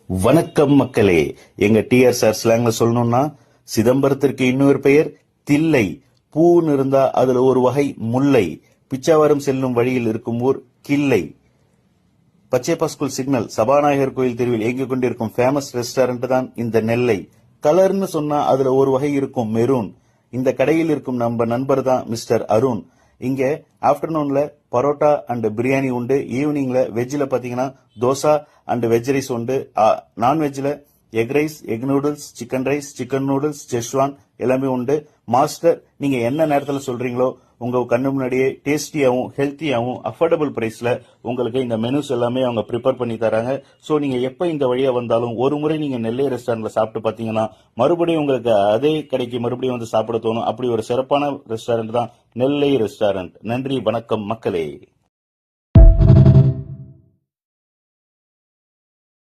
வணக்கம் மக்களே. எங்க டிஆர் சார் ஸ்லாங்ல சொல்லணும்னா, சிதம்பரத்திற்கு இன்னொரு பெயர் தில்லை. பூன்னு இருந்தா அதுல ஒரு வகை முல்லை. பிச்சாவரம் செல்லும் வழியில் இருக்கும் ஊர் கில்லை. பச்சைப்பா ஸ்கூல் சிக்னல் சபாநாயகர் கோயில் தெருவில் இயங்கிக் கொண்டிருக்கும் ஃபேமஸ் ரெஸ்டாரண்ட் தான் இந்த நெல்லை. கலர்னு சொன்னா அதுல ஒரு வகை இருக்கும் மெரூன். இந்த கடையில் இருக்கும் நம்ம நண்பர் தான் மிஸ்டர் அருண். இங்க ஆப்டர்நூன்ல பரோட்டா அண்ட் பிரியாணி உண்டு. ஈவினிங்ல வெஜ்ல பாத்தீங்கன்னா தோசா அண்ட் வெஜ் ரைஸ் உண்டு. நான்வெஜ்ல egg rice, egg noodles, chicken rice, chicken noodles, Schezwan எல்லாமே உண்டு. மாஸ்டர், நீங்க என்ன நேரத்துல சொல்றீங்களோ உங்க கண்ணு முன்னாடியே டேஸ்டியாவும் ஹெல்த்தியாவும் அஃபோர்டபுள் பிரைஸ்ல உங்களுக்கு இந்த மெனுஸ் எல்லாமே அவங்க ப்ரிப்பேர் பண்ணி தராங்க. சோ நீங்க எப்ப இந்த வழியா வந்தாலும் ஒரு முறை நீங்க நெல்லை ரெஸ்டாரண்ட்ல சாப்பிட்டு பாத்தீங்கன்னா மறுபடியும் உங்களுக்கு அதே கடைக்கு மறுபடியும் வந்து சாப்பிட தோணும். அப்படி ஒரு சிறப்பான ரெஸ்டாரண்ட் தான் நெல்லை ரெஸ்டாரண்ட். நன்றி, வணக்கம் மக்களே.